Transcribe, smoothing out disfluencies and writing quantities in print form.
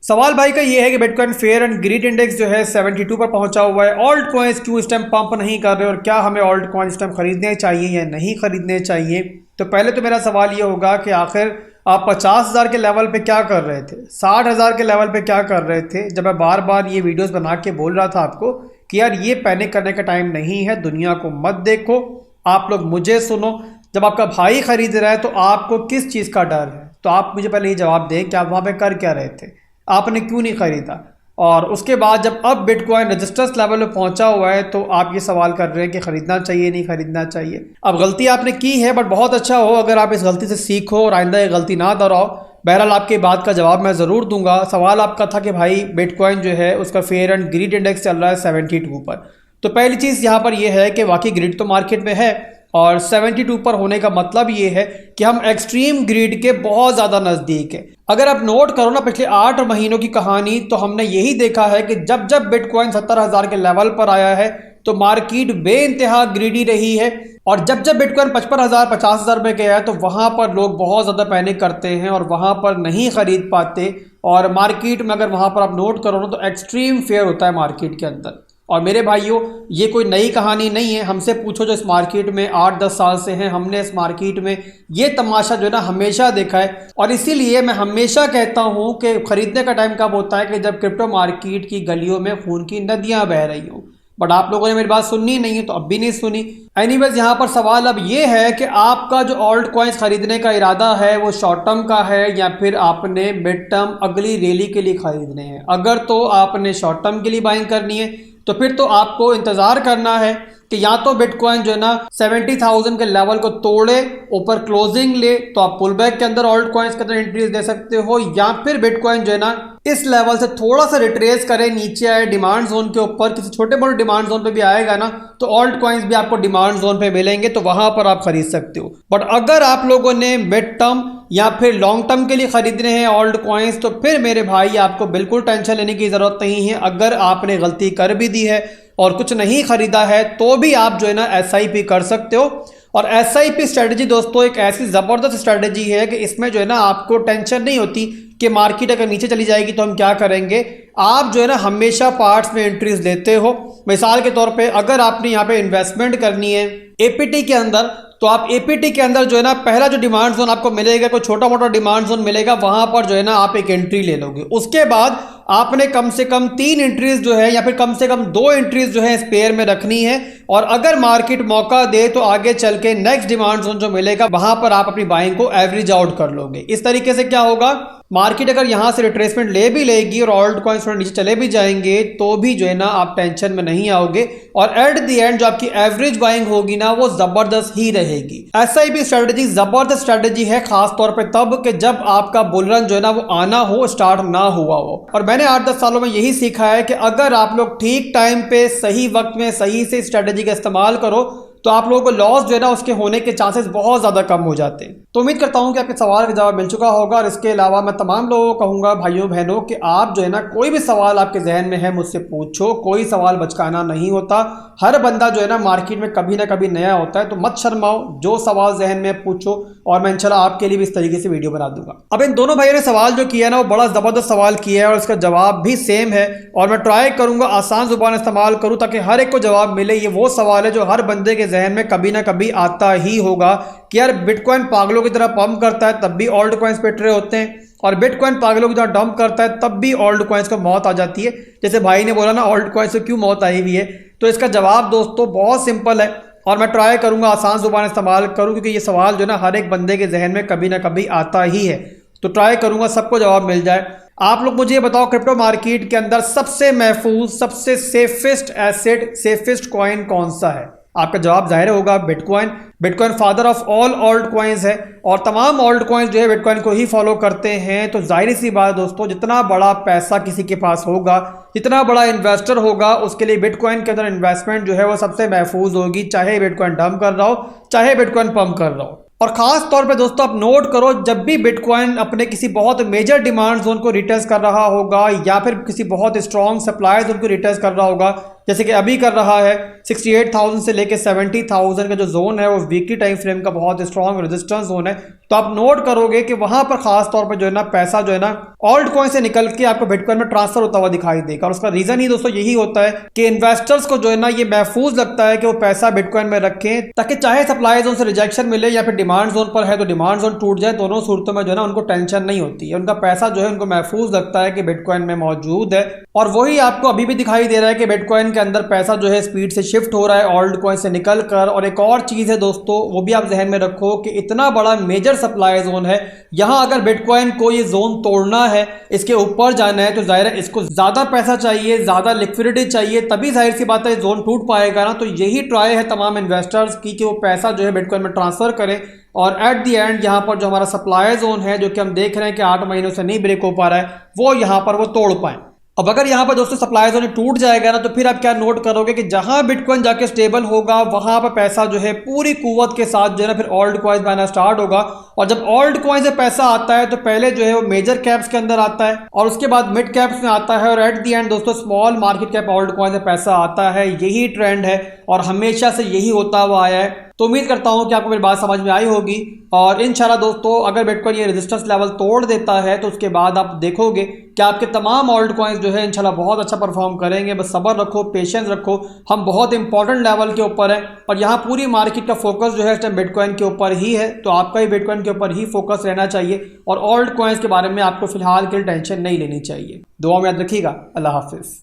सवाल भाई का ये है कि bitcoin fair and greed index जो है 72 पर पहुंचा हुआ है। ऑल्ट कॉइन्स क्यों इस टाइम पंप नहीं कर रहे और क्या हमें ऑल्ट कॉइन्स इस टाइम खरीदने चाहिए या नहीं खरीदने चाहिए। तो पहले तो मेरा सवाल ये होगा कि आखिर आप 50,000 के लेवल पे क्या कर रहे थे, 60,000 के लेवल पे क्या कर रहे थे, जब मैं बार बार ये वीडियोस बना के बोल रहा था आपको कि यार ये पैनिक करने का टाइम नहीं है, दुनिया को मत देखो, आप लोग मुझे सुनो। जब आपका भाई खरीद रहा है तो आपको किस चीज़ का डर है? तो आप मुझे पहले ये जवाब दें कि आप वहाँ पे कर क्या रहे थे, आपने क्यों नहीं खरीदा। और उसके बाद जब अब बिटकॉइन रजिस्टर्स लेवल पे पहुंचा हुआ है तो आप ये सवाल कर रहे हैं कि खरीदना चाहिए नहीं खरीदना चाहिए। अब गलती आपने की है, बट बहुत अच्छा हो अगर आप इस गलती से सीखो और आइंदा ये गलती ना दोहराओ। बहरहाल आपकी बात का जवाब मैं ज़रूर दूंगा। सवाल आपका था कि भाई बिटकॉइन जो है उसका फेयर एंड ग्रीड इंडेक्स चल रहा है 72 पर। तो पहली चीज़ यहाँ पर यह है कि वाकई ग्रीड तो मार्केट में है और 72 पर होने का मतलब ये है कि हम एक्सट्रीम ग्रीड के बहुत ज़्यादा नज़दीक है। अगर आप नोट करो ना पिछले 8 महीनों की कहानी, तो हमने यही देखा है कि जब जब बिटकॉइन 70,000 के लेवल पर आया है तो मार्केट बेइंतहा ग्रीडी रही है, और जब जब बिटकॉइन 55,000 50,000 रुपये गया है तो वहाँ पर लोग बहुत ज़्यादा पैनिक करते हैं और वहाँ पर नहीं खरीद पाते। और मार्केट में अगर वहाँ पर आप नोट करो ना तो एक्सट्रीम फेयर होता है मार्केट के अंदर। और मेरे भाइयों, ये कोई नई कहानी नहीं है, हमसे पूछो जो इस मार्केट में 8-10 साल से हैं, हमने इस मार्केट में ये तमाशा जो है ना हमेशा देखा है। और इसीलिए मैं हमेशा कहता हूँ कि खरीदने का टाइम कब होता है कि जब क्रिप्टो मार्केट की गलियों में खून की नदियाँ बह रही हों। बट आप लोगों ने मेरी बात सुननी नहीं है तो अब भी नहीं सुनी। एनीवेज, यहाँ पर सवाल अब ये है कि आपका जो ऑल्ट कॉइन्स खरीदने का इरादा है वो शॉर्ट टर्म का है या फिर आपने मिड टर्म अगली रैली के लिए खरीदने हैं। अगर तो आपने शॉर्ट टर्म के लिए बाइंग करनी है तो फिर तो आपको इंतज़ार करना है कि या तो बिटकॉइन जो है ना 70,000 के लेवल को तोड़े, ऊपर क्लोजिंग ले, तो आप पुल बैक के अंदर ऑल्ट कॉइन्स के अंदर एंट्रीज दे सकते हो, या फिर बिटकॉइन जो है ना इस लेवल से थोड़ा सा रिट्रेस करे, नीचे आए डिमांड जोन के ऊपर, किसी छोटे मोटे डिमांड जोन पे भी आएगा ना तो ऑल्ट कॉइन्स भी आपको डिमांड जोन पे मिलेंगे, तो वहां पर आप खरीद सकते हो। बट अगर आप लोगों ने मिड टर्म या फिर लॉन्ग टर्म के लिए खरीदने हैं ऑल्ट कॉइन्स, तो फिर मेरे भाई आपको बिल्कुल टेंशन लेने की जरूरत नहीं है। अगर आपने गलती कर भी दी है और कुछ नहीं खरीदा है तो भी आप जो है ना SIP कर सकते हो। और SIP स्ट्रेटजी दोस्तों एक ऐसी ज़बरदस्त स्ट्रेटजी है कि इसमें जो है ना आपको टेंशन नहीं होती कि मार्केट अगर नीचे चली जाएगी तो हम क्या करेंगे। आप जो है ना हमेशा पार्ट्स में एंट्रीज लेते हो। मिसाल के तौर पे अगर आपने यहाँ पे इन्वेस्टमेंट करनी है APT के अंदर, तो आप APT के अंदर जो है ना पहला जो डिमांड जोन आपको मिलेगा, कोई छोटा मोटा डिमांड जोन मिलेगा, वहां पर जो है ना आप एक एंट्री ले लोगे। उसके बाद आपने कम से कम 3 एंट्रीज जो है या फिर कम से कम 2 एंट्रीज जो है इस पेयर में रखनी है। और अगर मार्केट मौका दे तो आगे चल के नेक्स्ट डिमांड जोन जो मिलेगा वहां पर आप अपनी बाइंग को एवरेज आउट कर लोगे। इस तरीके से क्या होगा, मार्केट अगर यहां से रिट्रेसमेंट ले भी लेगी और ऑल्ट कॉइन्स थोड़ा नीचे चले भी जाएंगे तो भी जो है ना आप टेंशन में नहीं आओगे, और एट द एंड जो आपकी एवरेज बाइंग होगी ना वो जबरदस्त ही रहेगी। SIP स्ट्रेटजी जबरदस्त स्ट्रेटजी है, खास तौर पे तब कि जब आपका बुलरन जो है ना वो आना हो, स्टार्ट ना हुआ हो। और मैंने 8-10 सालों में यही सीखा है कि अगर आप लोग ठीक टाइम पे सही वक्त में सही से स्ट्रेटजी का इस्तेमाल करो तो आप लोगों को लॉस जो है ना उसके होने के चांसेस बहुत ज़्यादा कम हो जाते हैं। तो उम्मीद करता हूं कि आपके सवाल का जवाब मिल चुका होगा। और इसके अलावा मैं तमाम लोगों को कहूँगा, भाइयों बहनों, कि आप जो है ना कोई भी सवाल आपके जहन में है मुझसे पूछो, कोई सवाल बचकाना नहीं होता। हर बंदा जो है ना मार्केट में कभी ना कभी नया होता है, तो मत शर्माओ, जो सवाल जहन में पूछो और मैं इंशाल्लाह आपके लिए भी इस तरीके से वीडियो बना दूंगा। अब इन दोनों भाइयों ने सवाल जो किया ना वो बड़ा ज़बरदस्त सवाल किया है और उसका जवाब भी सेम है, और मैं ट्राई करूंगा आसान जुबान इस्तेमाल करूं ताकि हर एक को जवाब मिले। ये वो सवाल है जो हर बंदे के जहन में कभी ना कभी आता ही होगा कि यार बिटकॉइन पागलों की तरह पंप करता है तब भी ऑल्ट कॉइन्स पे ट्रेड होते हैं, और बिटकॉइन पागलों की तरह डंप करता है तब भी ऑल्ट कॉइन्स को मौत आ जाती है। जैसे भाई ने बोला ना ऑल्ट कॉइन्स को क्यों मौत आई हुई है, तो इसका जवाब दोस्तों बहुत सिंपल है और मैं ट्राई करूंगा आसान जुबान इस्तेमाल करूं, क्योंकि ये सवाल जो है ना हर एक बंदे के जहन में कभी ना कभी आता ही है। तो ट्राई करूंगा सबको जवाब मिल जाए। आप लोग मुझे बताओ, क्रिप्टो मार्केट के अंदर सबसे महफूज, सबसे सेफेस्ट एसेट, सेफेस्ट कॉइन कौन सा है? आपका जवाब जाहिर होगा bitcoin. Bitcoin father of all alt coins है और तमाम ऑल्ट कॉइन्स जो है बिटकॉइन को ही फॉलो करते हैं। तो जाहिर सी बात दोस्तों, जितना बड़ा पैसा किसी के पास होगा, जितना बड़ा इन्वेस्टर होगा, उसके लिए बिटकॉइन के अंदर इन्वेस्टमेंट जो है वो सबसे महफूज होगी, चाहे बिटकॉइन डंप कर रहा हो, चाहे बिटकॉइन पंप कर रहा हो। और खास तौर पे दोस्तों आप नोट करो, जब भी बिटकॉइन अपने किसी बहुत मेजर डिमांड जोन को रिटेस्ट कर रहा होगा या फिर किसी बहुत स्ट्रॉन्ग सप्लाई जोन को रिटेस्ट कर रहा होगा, जैसे कि अभी कर रहा है 68,000 से लेके 70,000 का जो जोन है वो वीकली टाइम फ्रेम का बहुत स्ट्रॉन्ग रेजिस्टेंस जोन है, तो आप नोट करोगे कि वहां पर खास तौर पर जो है ना पैसा जो है ना ऑल्ट कॉइन से निकल के आपको बिटकॉइन में ट्रांसफर होता हुआ दिखाई देगा। और उसका रीजन ही दोस्तों यही होता है कि इन्वेस्टर्स को जो है ना ये महफूज लगता है कि वो पैसा बिटकॉइन में रखें, ताकि चाहे सप्लाई जोन से रिजेक्शन मिले या फिर डिमांड जोन पर है तो डिमांड जोन टूट जाए, दोनों सूरतों में जो है ना उनको टेंशन नहीं होती है, उनका पैसा जो है उनको महफूज लगता है कि बिटकॉइन में मौजूद है। और वही आपको अभी भी दिखाई दे रहा है कि बिटकॉइन के अंदर पैसा जो है स्पीड से शिफ्ट हो रहा है ऑल्ट कॉइन से निकल कर। और एक और चीज है दोस्तों, वो भी आप जहन में रखो कि इतना बड़ा मेजर सप्लाई जोन है, यहां अगर बिटकॉइन को ये जोन तोड़ना है, इसके ऊपर जाना है, तो जाहिर है इसको ज्यादा पैसा चाहिए, ज्यादा लिक्विडिटी चाहिए, तभी जाहिर सी बात है जोन टूट पाएगा ना। तो यही ट्राई है तमाम इन्वेस्टर्स की कि वो पैसा जो है बिटकॉइन में ट्रांसफर करें और एट दी एंड यहाँ पर जो हमारा सप्लाई जोन है, जो कि हम देख रहे हैं कि 8 महीनों से नहीं ब्रेक हो पा रहा है, वो यहाँ पर वो तोड़ पाए। अब अगर यहाँ पर दोस्तों सप्लाई जोन टूट जाएगा ना, तो फिर आप क्या नोट करोगे कि जहां बिटकॉइन जाके स्टेबल होगा वहां पर पैसा जो है पूरी कुव्वत के साथ जो है ना फिर ऑल्ट कॉइन्स में आना स्टार्ट होगा। और जब ऑल्ट कॉइन से पैसा आता है तो पहले जो है वो मेजर कैप्स के अंदर आता है और उसके बाद मिड कैप्स में आता है और एट दी एंड दोस्तों small market cap alt coin से पैसा आता है। यही ट्रेंड है और हमेशा से यही होता हुआ आया है। तो उम्मीद करता हूं कि आपको मेरी बात समझ में आई होगी और इंशाल्लाह दोस्तों अगर बिटकॉइन ये रेजिस्टेंस लेवल तोड़ देता है तो उसके बाद आप देखोगे कि आपके तमाम ऑल्ट कॉइन्स जो है इंशाल्लाह बहुत अच्छा परफॉर्म करेंगे। बस सब्र रखो, पेशेंस रखो, हम बहुत इंपॉर्टेंट लेवल के ऊपर है और यहाँ पूरी मार्केट का फोकस जो है इस टाइम बिटकॉइन के ऊपर ही है। तो आपका ही बिटकॉइन के ऊपर ही फोकस रहना चाहिए और ऑल्ट कॉइन्स के बारे में आपको फिलहाल के लिए टेंशन नहीं लेनी चाहिए। दुआ में याद रखिएगा। अल्लाह हाफिज़।